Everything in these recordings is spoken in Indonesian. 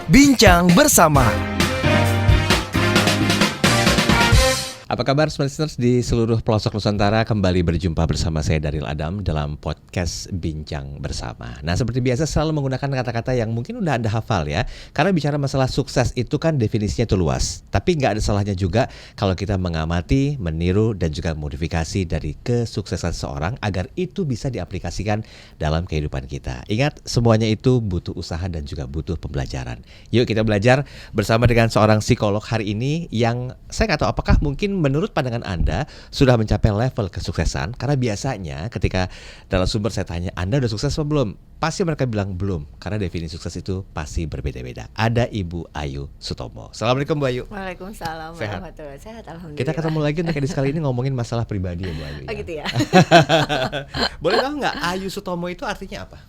Bincang bersama. Apa kabar listeners di seluruh pelosok Nusantara? Kembali berjumpa bersama saya Daryl Adam dalam podcast Bincang Bersama. Nah, seperti biasa selalu menggunakan kata-kata yang mungkin udah Anda hafal ya. Karena bicara masalah sukses itu kan definisinya itu luas. Tapi nggak ada salahnya juga kalau kita mengamati, meniru, dan juga modifikasi dari kesuksesan seorang agar itu bisa diaplikasikan dalam kehidupan kita. Ingat, semuanya itu butuh usaha dan juga butuh pembelajaran. Yuk kita belajar bersama dengan seorang psikolog hari ini yang saya nggak tahu apakah mungkin menurut pandangan Anda sudah mencapai level kesuksesan. Karena biasanya ketika dalam sumber saya tanya, Anda udah sukses apa belum? Pasti mereka bilang belum, karena definisi sukses itu pasti berbeda-beda. Ada Ibu Ayu Sutomo. Assalamualaikum Bu Ayu. Waalaikumsalam warahmatullahi wabarakatuh. Sehat, alhamdulillah. Kita ketemu lagi untuk edisi kali ini ngomongin masalah pribadi ya Bu Ayu. Oh gitu ya. Boleh tahu nggak Ayu Sutomo itu artinya apa?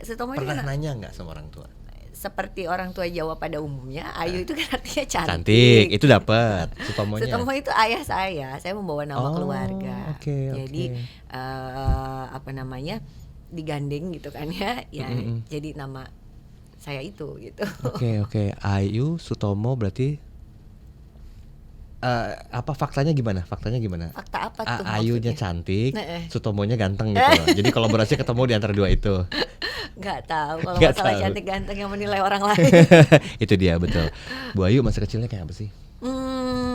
Sutomo Pernah itu nanya nggak sama orang tua? seperti orang tua Jawa pada umumnya, Ayu itu kan artinya cantik. Cantik, itu dapat. Sutomonya. Sutomo itu ayah saya membawa nama keluarga. Jadi apa namanya, digandeng gitu kan ya, jadi nama saya itu gitu. Oke. Ayu Sutomo berarti apa faktanya gimana? Fakta apa tuh? Ayunya maksudnya? cantik, Sutomonya ganteng gitu loh. Jadi kolaborasi ketemu di antara dua itu. Nggak tahu kalau Nggak masalah tahu. cantik ganteng yang menilai orang lain. Itu dia betul. Bu Ayu masa kecilnya kayak apa sih?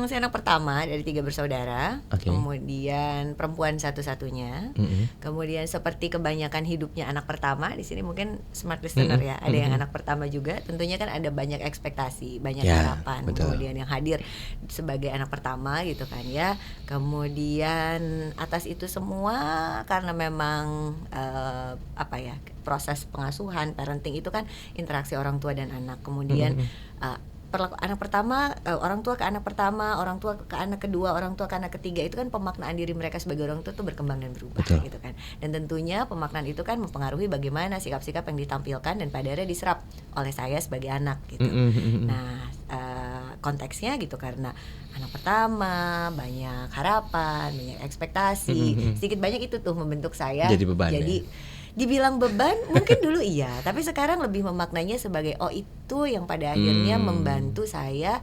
Saya anak pertama dari 3 bersaudara. Oke. Kemudian perempuan satu-satunya. Kemudian seperti kebanyakan hidupnya anak pertama, di sini mungkin smart listener ya, ada yang anak pertama juga. Tentunya kan ada banyak ekspektasi, banyak Ya, harapan. betul. Kemudian yang hadir sebagai anak pertama gitu kan ya. Kemudian atas itu semua karena memang proses pengasuhan, parenting itu kan interaksi orang tua dan anak. Kemudian anak pertama, orang tua ke anak pertama, orang tua ke anak kedua, orang tua ke anak ketiga, itu kan pemaknaan diri mereka sebagai orang tua itu berkembang dan berubah. Betul. Gitu kan. Dan tentunya pemaknaan itu kan mempengaruhi bagaimana sikap-sikap yang ditampilkan dan pada akhirnya diserap oleh saya sebagai anak gitu. Nah, konteksnya gitu karena anak pertama, banyak harapan, banyak ekspektasi, sedikit banyak itu tuh membentuk saya. Jadi beban ya? Dibilang beban mungkin dulu iya, tapi sekarang lebih memaknainya sebagai itu yang pada akhirnya membantu saya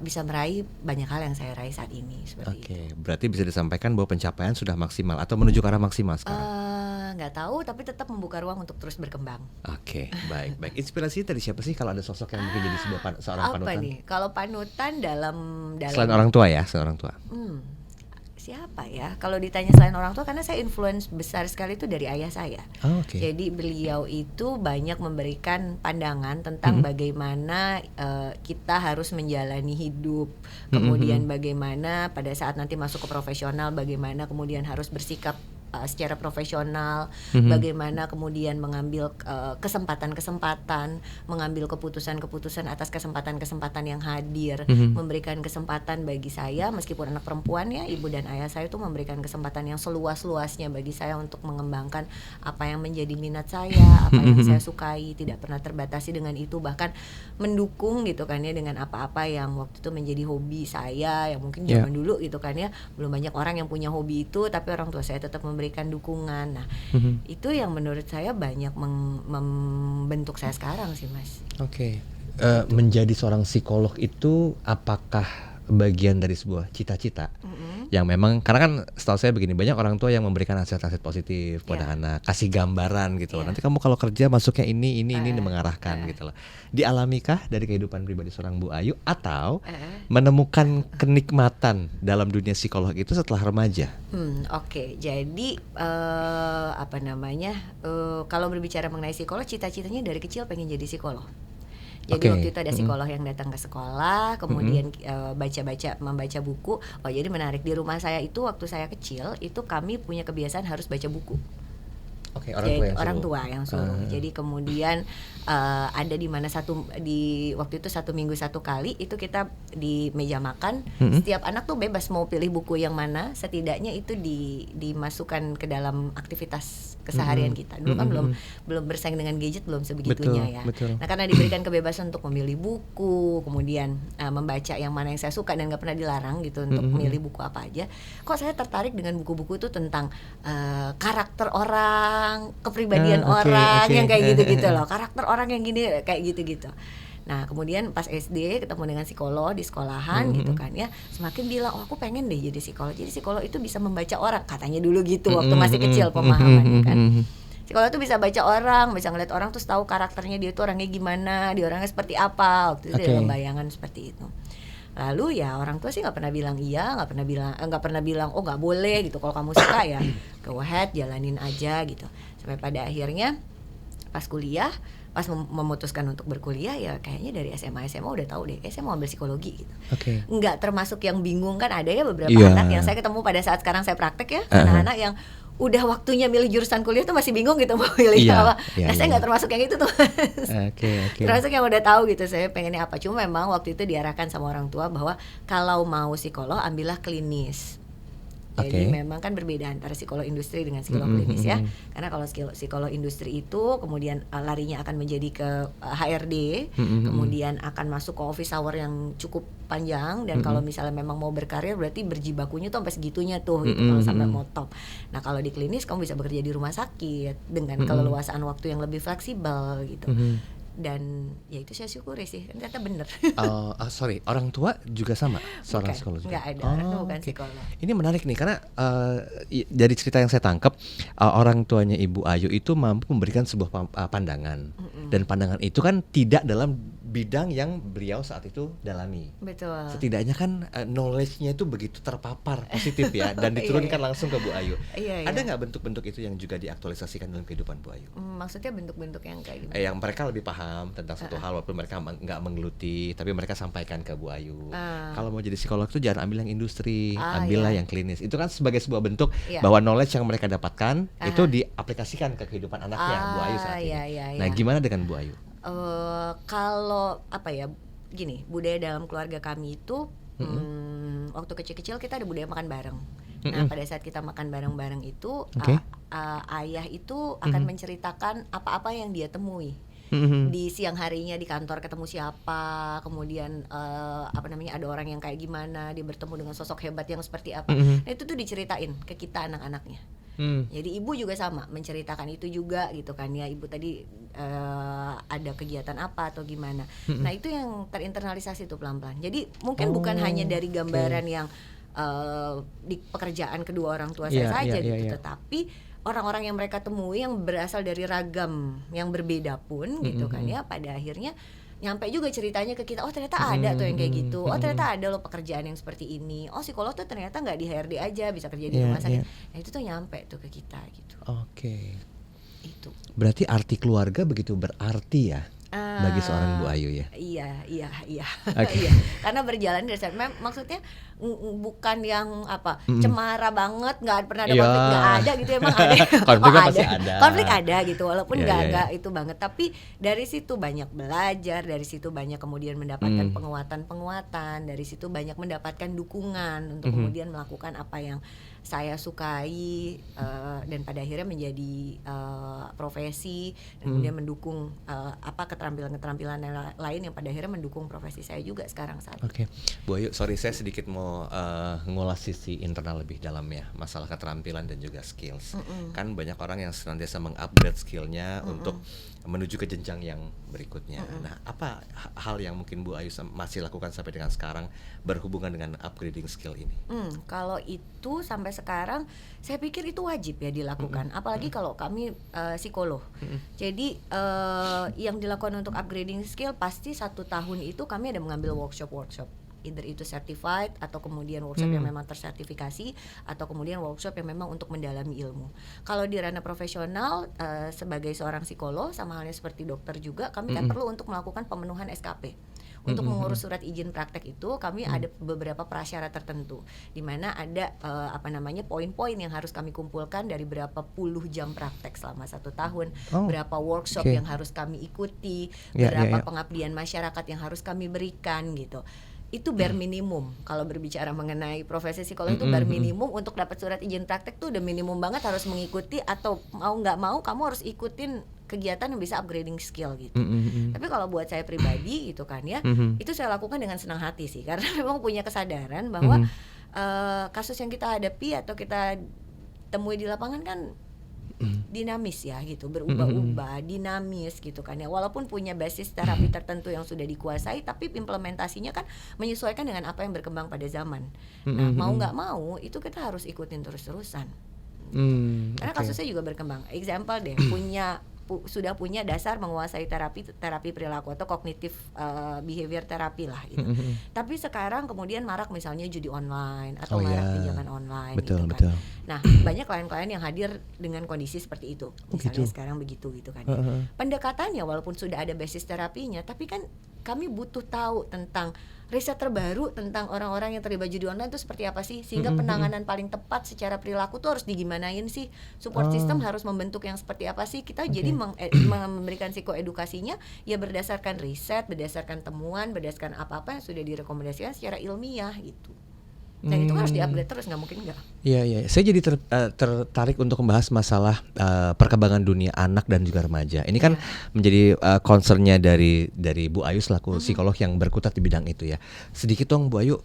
bisa meraih banyak hal yang saya raih saat ini seperti itu. Oke, berarti bisa disampaikan bahwa pencapaian sudah maksimal atau menuju ke arah maksimal sekarang? Nggak tahu, tapi tetap membuka ruang untuk terus berkembang. Oke, baik. Inspirasi dari siapa sih kalau ada sosok yang mungkin jadi seorang panutan? Apa nih? Kalau panutan dalam Selain orang tua ya, selain orang tua. Siapa ya? Kalau ditanya selain orang tua, karena saya influence besar sekali itu dari ayah saya. Oke. Jadi beliau itu banyak memberikan pandangan tentang bagaimana kita harus menjalani hidup, kemudian bagaimana pada saat nanti masuk ke profesional, bagaimana kemudian harus bersikap secara profesional, bagaimana kemudian mengambil kesempatan-kesempatan, mengambil keputusan-keputusan atas kesempatan-kesempatan yang hadir, memberikan kesempatan bagi saya meskipun anak perempuan ya, ibu dan ayah saya itu memberikan kesempatan yang seluas-luasnya bagi saya untuk mengembangkan apa yang menjadi minat saya, apa yang saya sukai, tidak pernah terbatasi dengan itu, bahkan mendukung gitu kan ya dengan apa-apa yang waktu itu menjadi hobi saya yang mungkin zaman dulu gitu kan ya, belum banyak orang yang punya hobi itu, tapi orang tua saya tetap memberikan dukungan. Nah, itu yang menurut saya banyak membentuk saya sekarang sih, Mas. Oke. Menjadi seorang psikolog itu apakah bagian dari sebuah cita-cita yang memang, karena kan setahu saya begini, banyak orang tua yang memberikan nasihat-nasihat positif pada anak, kasih gambaran gitu loh. Nanti kamu kalau kerja masuknya ini mengarahkan gitu loh. Dialamikah dari kehidupan pribadi seorang Bu Ayu atau menemukan kenikmatan dalam dunia psikolog itu setelah remaja? Oke. Jadi kalau berbicara mengenai psikolog, cita-citanya dari kecil pengen jadi psikolog. Jadi waktu itu ada psikolog yang datang ke sekolah, kemudian membaca buku. Oh, jadi menarik, di rumah saya itu waktu saya kecil itu kami punya kebiasaan harus baca buku. Oke, orang tua yang suruh. Jadi kemudian ada di mana waktu itu 1 minggu 1 kali itu kita di meja makan, setiap anak tuh bebas mau pilih buku yang mana, setidaknya itu dimasukkan ke dalam aktivitas keseharian kita. Dulu kan belum bersaing dengan gadget, belum sebegitunya ya. Betul. Nah, karena diberikan kebebasan untuk memilih buku, kemudian membaca yang mana yang saya suka dan nggak pernah dilarang gitu untuk memilih buku apa aja. Kok saya tertarik dengan buku-buku itu tentang karakter orang, kepribadian orang yang kayak gitu-gitu loh. Karakter orang yang gini kayak gitu-gitu. Nah, kemudian pas SD ketemu dengan psikolog di sekolahan gitu kan ya, semakin bilang, oh aku pengen deh jadi psikolog. Jadi psikolog itu bisa membaca orang, katanya dulu gitu waktu masih kecil pemahamannya kan. Psikolog itu bisa baca orang, bisa ngeliat orang terus tahu karakternya dia tuh orangnya gimana, dia orangnya seperti apa. Waktu itu dalam bayangan seperti itu. Lalu ya orang tua sih nggak pernah bilang iya, nggak pernah bilang oh nggak boleh gitu. Kalau kamu suka ya go ahead, jalanin aja gitu. Sampai pada akhirnya pas kuliah, pas memutuskan untuk berkuliah ya kayaknya dari SMA udah tahu deh, saya mau ambil psikologi gitu. Nggak termasuk yang bingung kan, ada ya beberapa anak yang saya ketemu pada saat sekarang saya praktek ya, anak-anak yang udah waktunya milih jurusan kuliah tuh masih bingung gitu mau pilih apa. Nah saya nggak termasuk yang itu tuh. Termasuk yang udah tahu gitu saya pengennya apa. Cuma memang waktu itu diarahkan sama orang tua bahwa kalau mau psikolog ambillah klinis. Jadi memang kan berbeda antara psikolog industri dengan psikolog klinis ya. Karena kalau psikolog industri itu kemudian larinya akan menjadi ke HRD, kemudian akan masuk ke office hour yang cukup panjang, dan kalau misalnya memang mau berkarir berarti berjibakunya tuh sampai segitunya tuh gitu, kalau sampai mau top. Nah, kalau di klinis kamu bisa bekerja di rumah sakit dengan keleluasaan waktu yang lebih fleksibel gitu. Dan ya itu saya syukuri sih, ternyata bener. Sorry, orang tua juga sama seorang psikolog? Nggak ada, orang tua bukan psikolog. Ini menarik nih karena dari cerita yang saya tangkap, orang tuanya Ibu Ayu itu mampu memberikan sebuah pandangan, dan pandangan itu kan tidak dalam bidang yang beliau saat itu dalami. Betul. Setidaknya kan knowledge-nya itu begitu terpapar positif ya, dan diturunkan langsung ke Bu Ayu. Ada nggak bentuk-bentuk itu yang juga diaktualisasikan dalam kehidupan Bu Ayu? Maksudnya bentuk-bentuk yang kayak gimana? Yang mereka lebih paham tentang satu hal walaupun mereka nggak menggeluti, tapi mereka sampaikan ke Bu Ayu. Kalau mau jadi psikolog itu jangan ambil yang industri, ambillah yang klinis. Itu kan sebagai sebuah bentuk bahwa knowledge yang mereka dapatkan itu diaplikasikan ke kehidupan anaknya Bu Ayu saat ini. Nah, gimana dengan Bu Ayu? Kalau apa ya, gini, budaya dalam keluarga kami itu waktu kecil-kecil kita ada budaya makan bareng. Nah, pada saat kita makan bareng-bareng itu ayah itu akan menceritakan apa-apa yang dia temui di siang harinya di kantor, ketemu siapa, kemudian ada orang yang kayak gimana, dia bertemu dengan sosok hebat yang seperti apa. Nah, itu tuh diceritain ke kita anak-anaknya. Jadi ibu juga sama menceritakan itu juga gitu kan ya, ibu tadi ada kegiatan apa atau gimana. Nah, itu yang terinternalisasi tuh pelan-pelan. Jadi mungkin bukan hanya dari gambaran yang di pekerjaan kedua orang tua saya saja gitu, tetapi orang-orang yang mereka temui yang berasal dari ragam yang berbeda pun gitu kan ya, pada akhirnya nyampe juga ceritanya ke kita, oh ternyata ada tuh yang kayak gitu, oh ternyata ada loh pekerjaan yang seperti ini, oh psikolog tuh ternyata nggak di HRD aja, bisa kerja di rumah sakit. Nah, itu tuh nyampe tuh ke kita gitu. Itu berarti arti keluarga begitu berarti ya bagi seorang Bu Ayu ya. Iya. Iya. Karena berjalan dari sana, maksudnya bukan yang cemara banget, nggak pernah ada konflik, nggak ada gitu, emang ada. Konflik ada gitu, walaupun nggak itu banget, tapi dari situ banyak belajar, dari situ banyak kemudian mendapatkan penguatan, dari situ banyak mendapatkan dukungan untuk kemudian melakukan apa yang saya sukai, dan pada akhirnya menjadi profesi, dan kemudian mendukung keterampilan lain yang pada akhirnya mendukung profesi saya juga sekarang saat ini. Bu Ayu, sorry saya sedikit mau ngulas sisi internal lebih dalam ya, masalah keterampilan dan juga skills. Kan banyak orang yang senantiasa mengupgrade skillnya untuk menuju ke jenjang yang berikutnya. Nah, apa hal yang mungkin Bu Ayu masih lakukan sampai dengan sekarang berhubungan dengan upgrading skill ini? Kalau itu sampai sekarang saya pikir itu wajib ya dilakukan, apalagi kalau kami psikolog. Jadi yang dilakukan untuk upgrading skill pasti 1 tahun itu kami ada mengambil workshop, either itu certified atau kemudian workshop yang memang tersertifikasi, atau kemudian workshop yang memang untuk mendalami ilmu. Kalau di ranah profesional sebagai seorang psikolog sama halnya seperti dokter juga, kami kan perlu untuk melakukan pemenuhan SKP. Untuk mengurus surat izin praktek itu kami ada beberapa prasyarat tertentu, di mana ada poin-poin yang harus kami kumpulkan dari berapa puluh jam praktek selama 1 tahun, berapa workshop yang harus kami ikuti, berapa pengabdian masyarakat yang harus kami berikan gitu. itu bare minimum. Kalau berbicara mengenai profesi psikolog itu bare minimum untuk dapat surat izin praktek tuh udah minimum banget, harus mengikuti atau mau nggak mau kamu harus ikutin kegiatan yang bisa upgrading skill gitu. Tapi kalau buat saya pribadi gitu kan ya, itu saya lakukan dengan senang hati sih, karena memang punya kesadaran bahwa kasus yang kita hadapi atau kita temui di lapangan kan dinamis ya gitu, berubah-ubah, dinamis gitu kan ya. Walaupun punya basis terapi tertentu yang sudah dikuasai, tapi implementasinya kan menyesuaikan dengan apa yang berkembang pada zaman. Nah, mau nggak mau itu kita harus ikutin terus-terusan. Karena kasusnya juga berkembang. Example deh, sudah punya dasar menguasai terapi perilaku atau kognitif behavior terapi lah gitu. Tapi sekarang kemudian marak misalnya judi online atau marak pinjaman online betul, gitu kan. betul. Nah, banyak klien-klien yang hadir dengan kondisi seperti itu. Misalnya sekarang begitu gitu kan. Pendekatannya walaupun sudah ada basis terapinya, tapi kan kami butuh tahu tentang riset terbaru tentang orang-orang yang terlibat judi online itu seperti apa sih, sehingga penanganan paling tepat secara perilaku tuh harus digimanain sih, support system harus membentuk yang seperti apa sih. Kita jadi memberikan psikoedukasinya ya berdasarkan riset, berdasarkan temuan, berdasarkan apa-apa yang sudah direkomendasikan secara ilmiah gitu. Dan itu harus di-upgrade terus, nggak mungkin nggak. Iya. Saya jadi tertarik untuk membahas masalah perkembangan dunia anak dan juga remaja. Ini kan menjadi concernnya dari Bu Ayu selaku psikolog yang berkutat di bidang itu ya. Sedikit dong Bu Ayu,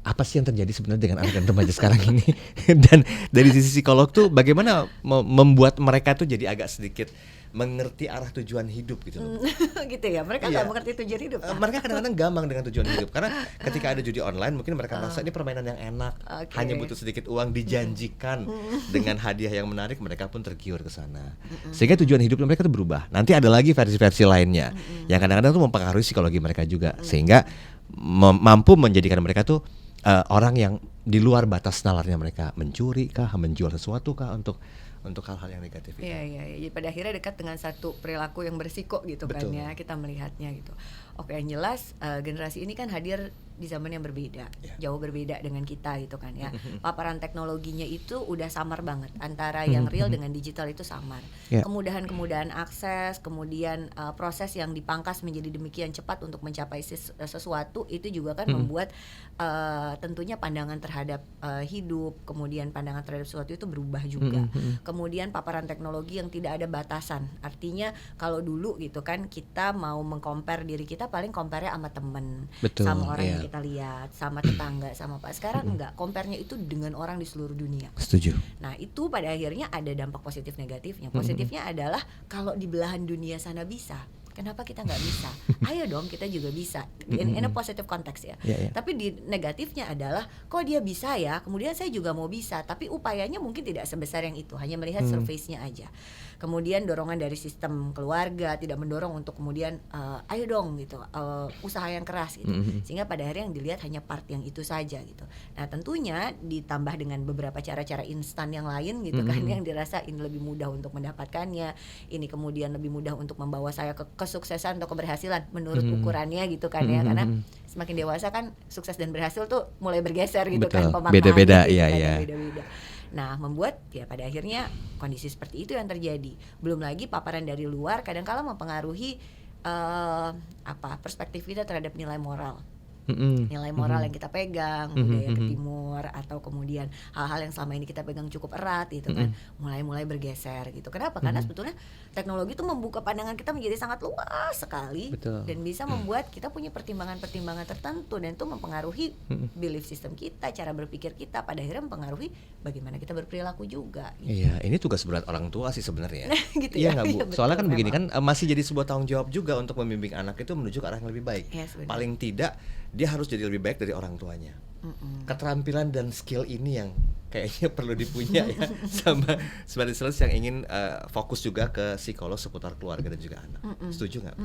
apa sih yang terjadi sebenarnya dengan anak dan remaja sekarang ini? Dan dari sisi psikolog tuh bagaimana membuat mereka tuh jadi agak sedikit mengerti arah tujuan hidup gitu loh. Gitu ya, mereka nggak mengerti tujuan hidup. Mereka kadang-kadang gampang dengan tujuan hidup, karena ketika ada judi online mungkin mereka merasa ini permainan yang enak, hanya butuh sedikit uang, dijanjikan dengan hadiah yang menarik, mereka pun tergiur ke sana. Sehingga tujuan hidup mereka tuh berubah. Nanti ada lagi versi-versi lainnya yang kadang-kadang tuh mempengaruhi psikologi mereka juga, sehingga mampu menjadikan mereka tuh orang yang di luar batas nalarnya mereka, mencuri kah, menjual sesuatu kah untuk hal-hal yang negatif itu. Iya. Pada akhirnya dekat dengan satu perilaku yang berisiko gitu. Betul. Kan ya, kita melihatnya gitu. Oke, yang jelas generasi ini kan hadir di zaman yang berbeda, jauh berbeda dengan kita gitu kan ya. Paparan teknologinya itu udah samar banget, antara yang real dengan digital itu samar. Kemudahan akses, kemudian proses yang dipangkas menjadi demikian cepat untuk mencapai sesuatu itu juga kan membuat tentunya pandangan terhadap hidup, kemudian pandangan terhadap sesuatu itu berubah juga. Kemudian paparan teknologi yang tidak ada batasan, artinya kalau dulu gitu kan kita mau meng-compare diri kita paling compare-nya sama temen, sama orang yang kita lihat, sama tetangga, sama apa. Sekarang enggak, compare-nya itu dengan orang di seluruh dunia. Setuju. Nah itu pada akhirnya ada dampak positif negatifnya. Positifnya adalah kalau di belahan dunia sana bisa, kenapa kita nggak bisa? Ayo dong, kita juga bisa. In a positive context ya. Tapi di negatifnya adalah kok dia bisa ya, kemudian saya juga mau bisa, tapi upayanya mungkin tidak sebesar yang itu, hanya melihat surface-nya aja. Kemudian dorongan dari sistem keluarga tidak mendorong untuk kemudian ayo dong gitu, usaha yang keras gitu. Sehingga pada akhirnya yang dilihat hanya part yang itu saja gitu. Nah tentunya ditambah dengan beberapa cara-cara instan yang lain gitu kan, yang dirasa ini lebih mudah untuk mendapatkannya, ini kemudian lebih mudah untuk membawa saya ke kesuksesan atau keberhasilan menurut ukurannya gitu kan ya. Karena semakin dewasa kan sukses dan berhasil tuh mulai bergeser gitu. Betul. Kan pemaknaannya beda-beda gitu, iya. Beda-beda. Nah membuat ya pada akhirnya kondisi seperti itu yang terjadi. Belum lagi paparan dari luar kadang-kala mempengaruhi perspektif kita terhadap nilai moral. Nilai moral yang kita pegang, budaya ke timur, atau kemudian hal-hal yang selama ini kita pegang cukup erat gitu kan, mulai bergeser gitu. Kenapa? Karena sebetulnya teknologi itu membuka pandangan kita menjadi sangat luas sekali. Betul. Dan bisa membuat kita punya pertimbangan-pertimbangan tertentu, dan itu mempengaruhi belief system kita, cara berpikir kita, pada akhirnya mempengaruhi bagaimana kita berperilaku juga gitu. Iya, ini tugas berat orang tua sih sebenarnya. Gitu iya ya? nggak Bu? Betul, soalnya kan begini memang. kan masih jadi sebuah tanggung jawab juga untuk membimbing anak itu menuju ke arah yang lebih baik. Yes, paling tidak dia harus jadi lebih baik dari orang tuanya. Keterampilan dan skill ini yang kayaknya perlu dipunya ya, sama spesialis yang ingin fokus juga ke psikolog seputar keluarga dan juga anak. Setuju nggak?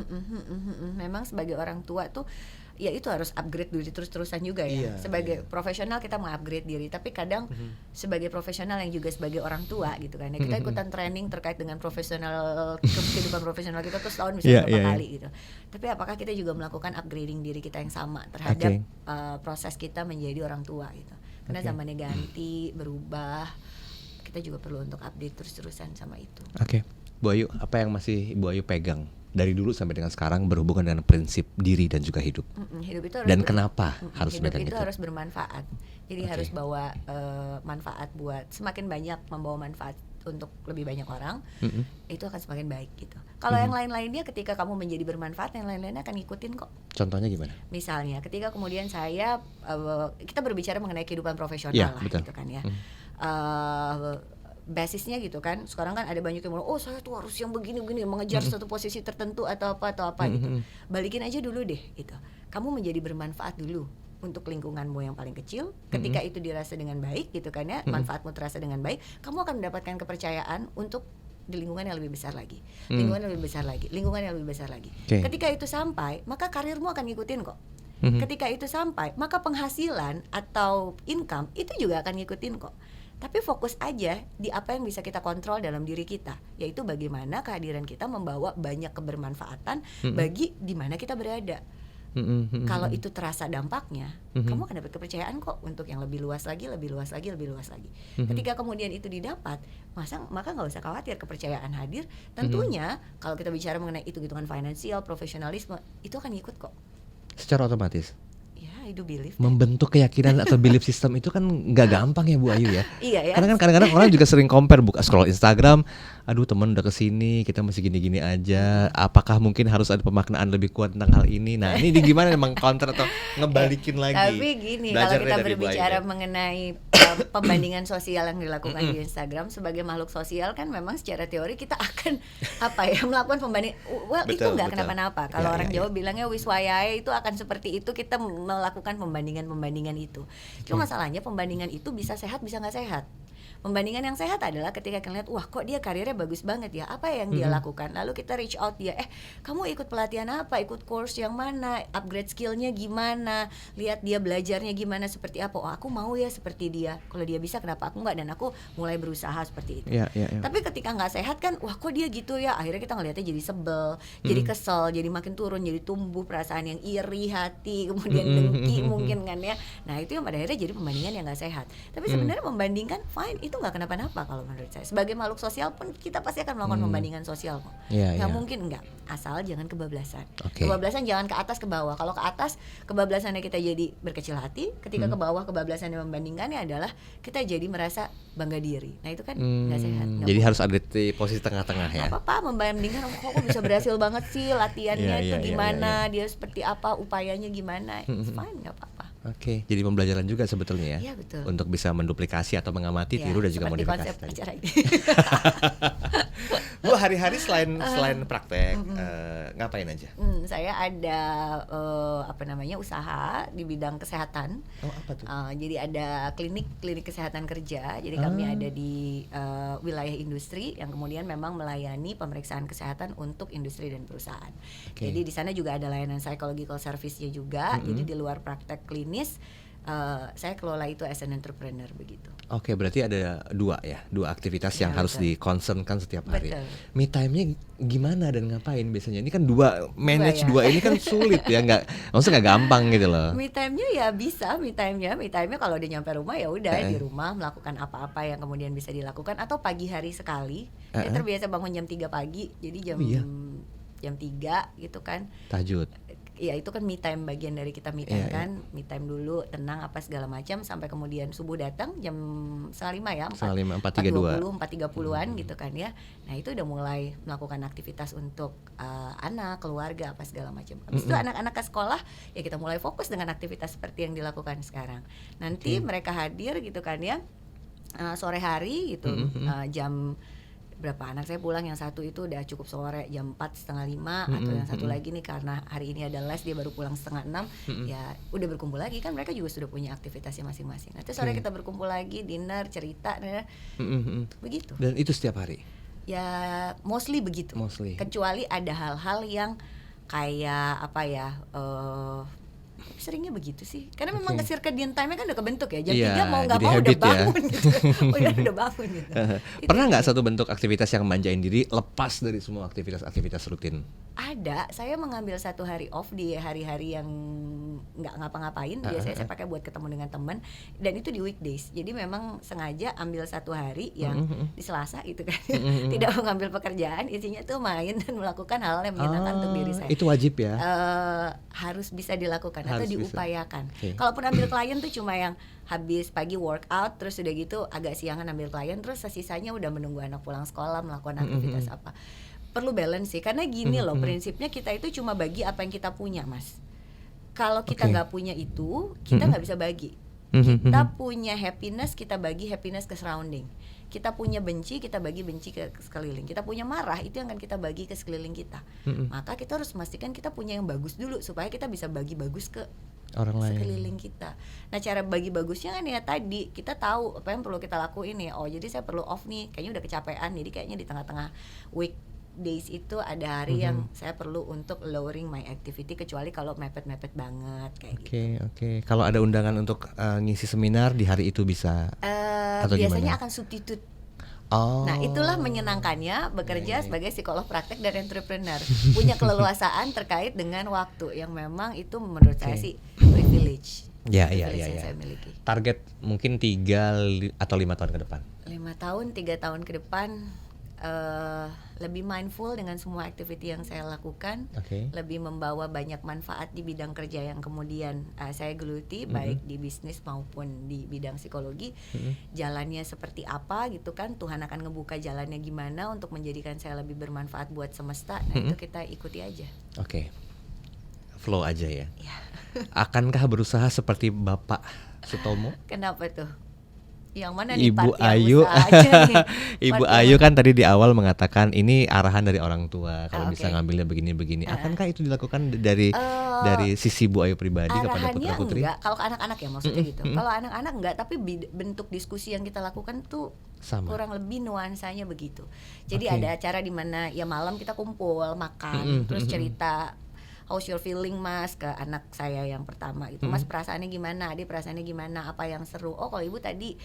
Memang sebagai orang tua tuh ya itu harus upgrade diri terus-terusan juga ya. Sebagai profesional kita meng-upgrade diri, tapi kadang sebagai profesional yang juga sebagai orang tua gitu kan ya, kita ikutan training terkait dengan kehidupan profesional kita tuh setahun bisa berapa kali gitu. Tapi apakah kita juga melakukan upgrading diri kita yang sama terhadap proses kita menjadi orang tua gitu. Karena zamannya ganti, berubah, kita juga perlu untuk update terus-terusan sama itu. Bu Ayu, apa yang masih Bu Ayu pegang dari dulu sampai dengan sekarang berhubungan dengan prinsip diri dan juga hidup. Hidup itu harus Dan kenapa harus hidup sebenarnya itu gitu? harus bermanfaat. Jadi Oke. harus bawa manfaat buat semakin banyak membawa manfaat untuk lebih banyak orang, itu akan semakin baik gitu. Kalau yang lain-lainnya ketika kamu menjadi bermanfaat, yang lain-lainnya akan ngikutin kok. Contohnya gimana? Misalnya ketika kemudian saya kita berbicara mengenai kehidupan profesional Iya, lah betul. gitu kan ya. Basisnya gitu kan. Sekarang kan ada banyak yang bilang, "Oh, saya tuh harus yang begini-begini mengejar satu posisi tertentu atau apa gitu." Balikin aja dulu deh gitu. Kamu menjadi bermanfaat dulu untuk lingkunganmu yang paling kecil. Ketika itu dirasa dengan baik gitu kan ya, manfaatmu terasa dengan baik, kamu akan mendapatkan kepercayaan untuk di lingkungan yang lebih besar lagi, lingkungan yang lebih besar lagi, lingkungan yang lebih besar lagi. Oke. Ketika itu sampai, maka karirmu akan ngikutin kok. Ketika itu sampai, maka penghasilan atau income itu juga akan ngikutin kok. Tapi fokus aja di apa yang bisa kita kontrol dalam diri kita, yaitu bagaimana kehadiran kita membawa banyak kebermanfaatan bagi di mana kita berada. Kalau itu terasa dampaknya, kamu akan dapat kepercayaan kok untuk yang lebih luas lagi, lebih luas lagi, lebih luas lagi. Ketika kemudian itu didapat, maka nggak usah khawatir kepercayaan hadir. Tentunya kalau kita bicara mengenai hitung-hitungan finansial, profesionalisme, itu akan ikut kok. Secara otomatis Ya, I do believe. membentuk keyakinan atau belief system itu kan nggak gampang ya Bu Ayu ya. Iya ya. Karena kan kadang-kadang orang juga sering compare, buka scroll Instagram, aduh temen udah kesini, kita masih gini-gini aja. Apakah mungkin harus ada pemaknaan lebih kuat tentang hal ini? Nah ini gimana emang counter atau ngebalikin lagi? Tapi gini, kalau Belajarnya kita dari Bu Ayu berbicara deh. mengenai pembandingan sosial yang dilakukan di Instagram, sebagai makhluk sosial kan memang secara teori kita akan melakukan pembanding. Well, itu Betul, nggak betul. kenapa-napa. Kalau Ya, orang ya, ya. Jawa bilangnya wiswayahe, itu akan seperti itu, kita melakukan pembandingan itu. Cuma masalahnya pembandingan itu bisa sehat bisa nggak sehat. Pembandingan yang sehat adalah ketika kita lihat, wah kok dia karirnya bagus banget ya, apa yang dia lakukan, lalu kita reach out dia, kamu ikut pelatihan apa, ikut course yang mana, upgrade skillnya gimana, lihat dia belajarnya gimana, seperti apa, oh aku mau ya seperti dia, kalau dia bisa kenapa aku nggak, dan aku mulai berusaha seperti itu. Ya, ya, ya. Tapi ketika nggak sehat kan, wah kok dia gitu ya, akhirnya kita ngelihatnya jadi sebel, jadi kesel, jadi makin turun, jadi tumbuh perasaan yang iri hati, kemudian dengki mungkin kan ya. Nah itu yang pada akhirnya jadi pembandingan yang nggak sehat. Tapi sebenarnya membandingkan fine, itu nggak kenapa-napa kalau menurut saya. Sebagai makhluk sosial pun kita pasti akan melakukan pembandingan sosial kok. Iya, Nggak iya. mungkin enggak, asal jangan kebablasan. Oke. Kebablasan jangan ke atas ke bawah. Kalau ke atas kebablasannya kita jadi berkecil hati, ketika ke bawah kebablasannya membandingkannya adalah kita jadi merasa bangga diri. Nah itu kan nggak sehat. Nggak Jadi boleh. harus ada di posisi tengah-tengah ya. Nggak apa-apa membandingkan, kok bisa berhasil banget sih latihannya, Iya, itu iya, iya, gimana, iya. dia seperti apa, upayanya gimana, it's fine, nggak apa-apa. Oke, jadi pembelajaran juga sebetulnya ya. Iya, betul. Untuk bisa menduplikasi atau mengamati, Ya, tiru dan juga seperti modifikasi konsep tadi. acara ini. Bu, hari-hari selain praktek ngapain aja? Saya ada usaha di bidang kesehatan. Oh, apa tuh? Jadi ada klinik kesehatan kerja. Jadi kami ada di wilayah industri yang kemudian memang melayani pemeriksaan kesehatan untuk industri dan perusahaan. Oke. Jadi di sana juga ada layanan psychological service-nya juga. Jadi di luar praktek klinis, saya kelola itu as an entrepreneur begitu. Oke, berarti ada dua aktivitas yang Ya, harus betul. diconcernkan setiap hari. Betul. Me time-nya gimana dan ngapain biasanya? Ini kan manage ya. dua ini kan sulit ya, maksudnya nggak gampang gitu loh. Me time-nya ya bisa, me time-nya kalau udah nyampe rumah ya udah di rumah melakukan apa-apa yang kemudian bisa dilakukan, atau pagi hari sekali. Saya terbiasa bangun jam 3 pagi, jadi jam Oh, iya. jam 3 gitu kan. Tahajud. Ya itu kan me time, bagian dari kita me time Iya, kan, me time dulu, tenang apa segala macam sampai kemudian subuh datang jam 4:30 ya, 4:30, 4.32. 4:30-an gitu kan ya. Nah, itu udah mulai melakukan aktivitas untuk anak, keluarga apa segala macam. Habis itu anak-anak ke sekolah, ya kita mulai fokus dengan aktivitas seperti yang dilakukan sekarang. Nanti mereka hadir gitu kan ya. Sore hari gitu, jam berapa, anak saya pulang yang satu itu udah cukup sore jam 4:30, atau yang satu lagi nih karena hari ini ada les dia baru pulang 5:30, ya udah berkumpul lagi kan, mereka juga sudah punya aktivitasnya masing-masing. Nanti sore kita berkumpul lagi, dinner, cerita, begitu. Dan itu setiap hari. Ya mostly begitu. Mostly. Kecuali ada hal-hal yang kayak seringnya begitu sih. Karena memang circadian time-nya kan udah kebentuk ya. Jam Iya, 3 mau nggak jadi mau udah habit ya. bangun gitu. udah bangun gitu. Pernah nggak satu bentuk aktivitas yang manjain diri lepas dari semua aktivitas rutin? Ada, saya mengambil 1 hari off di hari-hari yang nggak ngapa-ngapain. Biasanya saya pakai buat ketemu dengan teman, dan itu di weekdays. Jadi memang sengaja ambil 1 hari yang di Selasa gitu kan. Tidak mengambil pekerjaan, isinya tuh main dan melakukan hal yang menyenangkan untuk diri saya. Itu wajib ya? Harus bisa dilakukan Harus atau bisa. diupayakan. Okay. Kalaupun ambil klien tuh cuma yang habis pagi workout, terus udah gitu agak siangan ambil klien, terus sisanya udah menunggu anak pulang sekolah, melakukan aktivitas apa. Perlu balance sih, karena gini loh, prinsipnya kita itu cuma bagi apa yang kita punya, Mas. Kalau kita nggak punya itu, kita nggak bisa bagi. Kita punya happiness, kita bagi happiness ke surrounding. Kita punya benci, kita bagi benci ke sekeliling. Kita punya marah, itu yang akan kita bagi ke sekeliling kita. Maka kita harus memastikan kita punya yang bagus dulu, supaya kita bisa bagi bagus ke orang lain, sekeliling kita. Nah, cara bagi bagusnya kan ya tadi, kita tahu apa yang perlu kita lakuin nih. Oh, jadi saya perlu off nih, kayaknya udah kecapean. Jadi kayaknya di tengah-tengah weekdays itu ada hari yang saya perlu untuk lowering my activity, kecuali kalau mepet-mepet banget kayak gitu. Oke. Kalau ada undangan untuk ngisi seminar di hari itu bisa atau Biasanya gimana? akan substitute. Oh. Nah, itulah menyenangkannya bekerja sebagai psikolog praktek dan entrepreneur. Punya keleluasaan terkait dengan waktu yang memang itu menurut saya sih privilege. Ya. Yang saya miliki. Target mungkin 3 atau 5 tahun ke depan. 5 tahun, 3 tahun ke depan, lebih mindful dengan semua activity yang saya lakukan, lebih membawa banyak manfaat di bidang kerja yang kemudian saya geluti, baik di bisnis maupun di bidang psikologi. Jalannya seperti apa gitu kan, Tuhan akan ngebuka jalannya gimana untuk menjadikan saya lebih bermanfaat buat semesta. Nah, itu kita ikuti aja. Oke. Flow aja ya. Ya. Akankah berusaha seperti Bapak Sutomo? Kenapa tuh? Yang mana nih Ibu part yang Ayu, usaha aja nih? Ibu Part Ayu yang- kan tadi di awal mengatakan ini arahan dari orang tua kalau bisa oke. ngambilnya begini-begini. Akankah itu dilakukan dari sisi Bu Ayu pribadi kepada Arahannya putra-putri? enggak, kalau ke anak-anak ya maksudnya gitu. Kalau anak-anak enggak, tapi bentuk diskusi yang kita lakukan tuh Sama. kurang lebih nuansanya begitu. Jadi Oke. ada acara di mana ya malam kita kumpul makan, terus cerita how's your feeling Mas ke anak saya yang pertama gitu. Mas perasaannya gimana? Adik perasaannya gimana? Apa yang seru? Oh, kalau ibu tadi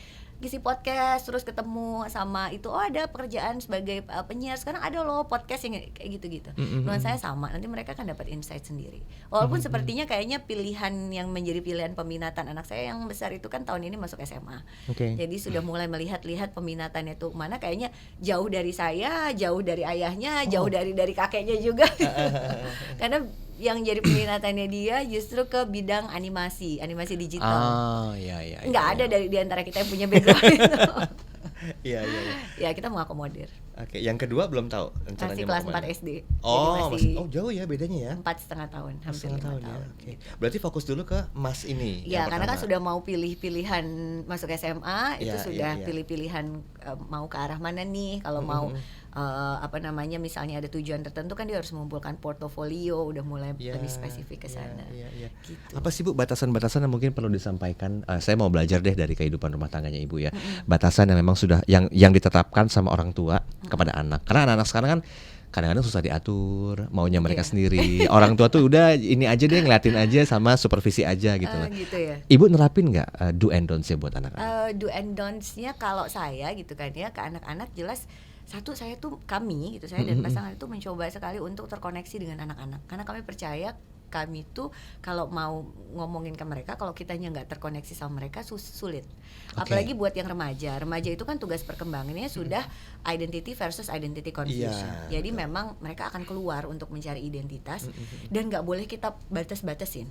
ngisi podcast terus ketemu sama itu, oh ada pekerjaan sebagai penyiar, sekarang ada loh podcast yang kayak gitu-gitu. Nuansanya sama, nanti mereka kan dapat insight sendiri. Walaupun sepertinya kayaknya pilihan yang menjadi pilihan peminatan anak saya yang besar itu kan tahun ini masuk SMA. Oke. Jadi sudah mulai melihat-lihat peminatannya itu mana, kayaknya jauh dari saya, jauh dari ayahnya, jauh dari kakeknya juga. Karena yang jadi peminatannya dia justru ke bidang animasi digital. Iya. Nggak ada dari di antara kita yang punya background itu. Iya. Ya, kita mengakomodir. Oke, yang kedua belum tahu rencananya Masih mau kelas kemana? 4 SD. Oh, Jadi masih jauh ya bedanya ya. 4,5 tahun, hampir 5 Setengah tahun. ya. Oke. Berarti fokus dulu ke Mas ini. Ya, yang karena kan pertama. sudah mau pilih-pilihan masuk SMA, itu Iya, sudah iya. pilih-pilihan mau ke arah mana nih. Kalau mau misalnya ada tujuan tertentu kan dia harus mengumpulkan portofolio, udah mulai Iya, lebih spesifik ke sana. Iya. Gitu. Apa sih Bu batasan-batasan yang mungkin perlu disampaikan? Saya mau belajar deh dari kehidupan rumah tangganya Ibu ya. Batasan yang memang sudah yang ditetapkan sama orang tua kepada anak. Karena anak-anak sekarang kan kadang-kadang susah diatur, maunya mereka Iya. sendiri. Orang tua tuh udah ini aja deh, ngeliatin aja sama supervisi aja gitu lah. Gitu ya. Ibu nerapin nggak do and don'ts ya buat anak-anak? Do and don'ts-nya kalau saya gitu kan ya, ke anak-anak jelas satu, saya tuh kami gitu, saya dan pasangan itu mencoba sekali untuk terkoneksi dengan anak-anak, karena kami percaya kami tuh kalau mau ngomongin ke mereka, kalau kitanya nggak terkoneksi sama mereka sulit. Apalagi buat yang remaja itu kan tugas perkembangannya sudah identity versus identity confusion. Iya, Jadi memang mereka akan keluar untuk mencari identitas, dan nggak boleh kita batas-batasin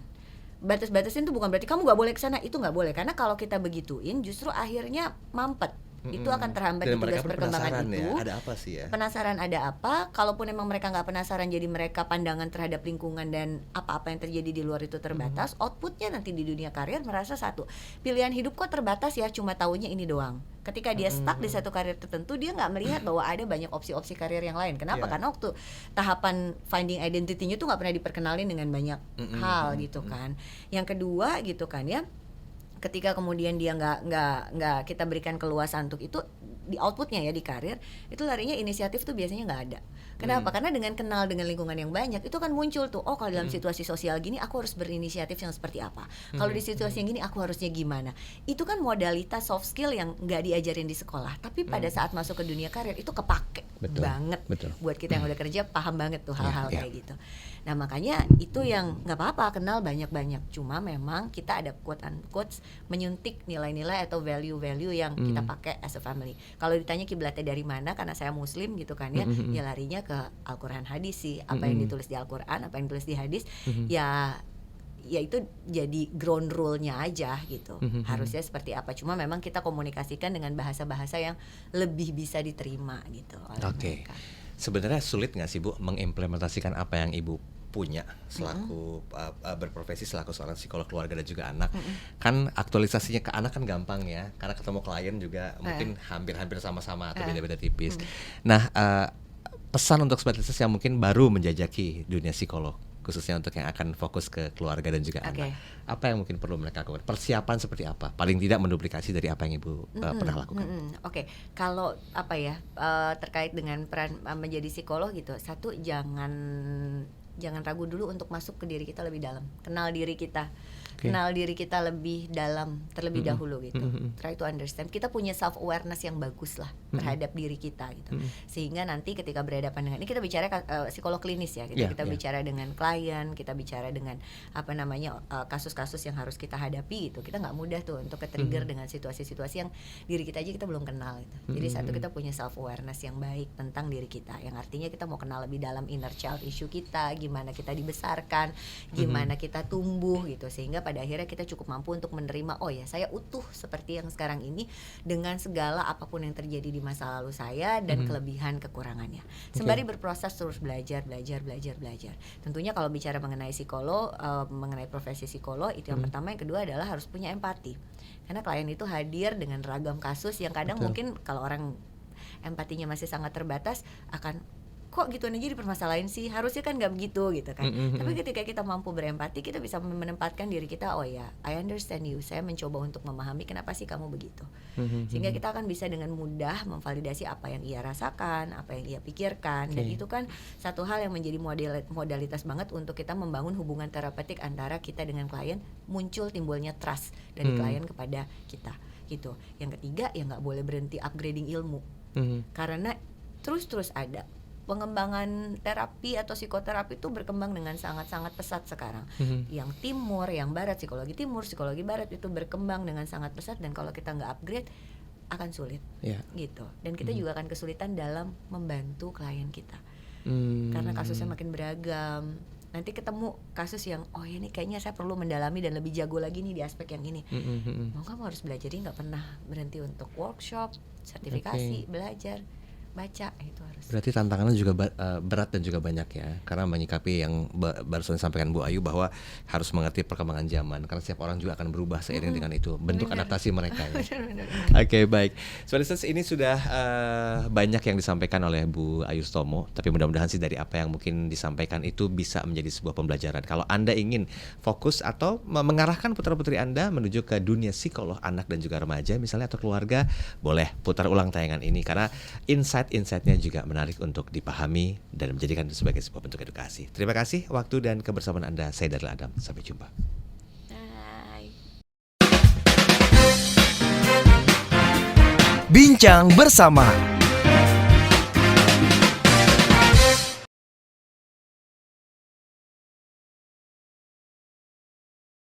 tuh bukan berarti kamu nggak boleh kesana, itu nggak boleh, karena kalau kita begituin justru akhirnya mampet. Itu akan terhambat Dan di mereka tugas perkembangan penasaran itu. ya, ada apa sih ya? Penasaran ada apa? Kalaupun emang mereka nggak penasaran, jadi mereka pandangan terhadap lingkungan dan apa-apa yang terjadi di luar itu terbatas. Outputnya nanti di dunia karir merasa satu, pilihan hidup kok terbatas ya, cuma taunya ini doang. Ketika dia stuck di satu karir tertentu, dia nggak melihat bahwa ada banyak opsi-opsi karir yang lain. Kenapa? Karena waktu tahapan finding identity-nya tuh nggak pernah diperkenalin dengan banyak hal gitu kan. Yang kedua gitu kan ya, ketika kemudian dia nggak kita berikan keluasan untuk itu, di outputnya ya di karir itu larinya inisiatif tuh biasanya nggak ada. Kenapa? Karena dengan kenal dengan lingkungan yang banyak itu kan muncul tuh, oh kalau dalam situasi sosial gini aku harus berinisiatif yang seperti apa. Kalau di situasi yang gini aku harusnya gimana. Itu kan modalitas soft skill yang nggak diajarin di sekolah, tapi pada saat masuk ke dunia karir itu kepake banget. Buat kita yang udah kerja paham banget tuh hal-hal kayak gitu. Nah makanya itu yang nggak apa-apa kenal banyak-banyak. Cuma memang kita ada quote unquote menyuntik nilai-nilai atau value-value yang kita pakai as a family. Kalau ditanya kiblatnya dari mana, karena saya muslim gitu kan ya, ya larinya ke Al-Quran hadis sih. Apa yang ditulis di Al-Quran, apa yang ditulis di hadis, ya itu jadi ground rule-nya aja gitu. Harusnya seperti apa. Cuma memang kita komunikasikan dengan bahasa-bahasa yang lebih bisa diterima gitu oleh mereka. Sebenarnya sulit nggak sih Bu mengimplementasikan apa yang Ibu punya selaku berprofesi selaku seorang psikolog keluarga dan juga anak? Kan aktualisasinya ke anak kan gampang ya, karena ketemu klien juga mungkin hampir-hampir sama-sama atau beda-beda tipis. Nah, pesan untuk spesialis yang mungkin baru menjajaki dunia psikolog, khususnya untuk yang akan fokus ke keluarga dan juga anak, apa yang mungkin perlu mereka lakukan? Persiapan seperti apa? Paling tidak menduplikasi dari apa yang Ibu pernah lakukan. Kalau apa ya terkait dengan peran menjadi psikolog gitu, satu jangan ragu dulu untuk masuk ke diri kita lebih dalam, kenal diri kita. Kenal diri kita lebih dalam terlebih dahulu gitu. Try to understand. Kita punya self awareness yang bagus lah terhadap diri kita gitu. Sehingga nanti ketika berhadapan dengan ini, kita bicara psikolog klinis ya. Kita bicara dengan klien, kita bicara dengan apa namanya kasus-kasus yang harus kita hadapi gitu. Kita nggak mudah tuh untuk ke-trigger dengan situasi-situasi yang diri kita aja kita belum kenal gitu. Jadi satu, kita punya self awareness yang baik tentang diri kita. Yang artinya kita mau kenal lebih dalam inner child issue kita, gimana kita dibesarkan, gimana kita tumbuh gitu, sehingga pada akhirnya kita cukup mampu untuk menerima, oh ya saya utuh seperti yang sekarang ini dengan segala apapun yang terjadi di masa lalu saya dan kelebihan kekurangannya. Sembari berproses terus belajar. Tentunya kalau bicara mengenai psikolog, mengenai profesi psikolog, itu yang pertama. Yang kedua adalah harus punya empati. Karena klien itu hadir dengan ragam kasus yang kadang mungkin kalau orang empatinya masih sangat terbatas akan, kok gitu aja dipermasalahin sih, harusnya kan nggak begitu gitu kan. Tapi ketika kita mampu berempati, kita bisa menempatkan diri kita, oh ya, I understand you, saya mencoba untuk memahami kenapa sih kamu begitu. Sehingga kita akan bisa dengan mudah memvalidasi apa yang ia rasakan, apa yang ia pikirkan. Dan itu kan satu hal yang menjadi modalitas banget untuk kita membangun hubungan terapeutik antara kita dengan klien, muncul timbulnya trust dari klien kepada kita gitu. Yang ketiga, ya nggak boleh berhenti upgrading ilmu. Karena terus ada pengembangan terapi atau psikoterapi itu berkembang dengan sangat-sangat pesat sekarang. Yang timur, yang barat, psikologi timur, psikologi barat itu berkembang dengan sangat pesat, dan kalau kita nggak upgrade akan sulit gitu. Dan kita juga akan kesulitan dalam membantu klien kita karena kasusnya makin beragam. Nanti ketemu kasus yang, oh ya ini kayaknya saya perlu mendalami dan lebih jago lagi nih di aspek yang ini. Mau kamu harus belajar, jadi nggak pernah berhenti untuk workshop, sertifikasi, belajar, baca, itu harus. Berarti tantangannya juga berat dan juga banyak ya, karena menyikapi yang barusan disampaikan Bu Ayu bahwa harus mengerti perkembangan zaman, karena setiap orang juga akan berubah seiring dengan itu, bentuk adaptasi mereka ya. Oke, baik. Soalnya ini sudah banyak yang disampaikan oleh Bu Ayu Stomo, tapi mudah-mudahan sih dari apa yang mungkin disampaikan itu bisa menjadi sebuah pembelajaran. Kalau Anda ingin fokus atau mengarahkan putra-putri Anda menuju ke dunia psikolog anak dan juga remaja misalnya atau keluarga, boleh putar ulang tayangan ini, karena insight-insightnya juga menarik untuk dipahami dan menjadikan itu sebagai sebuah bentuk edukasi. Terima kasih waktu dan kebersamaan Anda. Saya Daryl Adam. Sampai jumpa. Bye. Bincang bersama.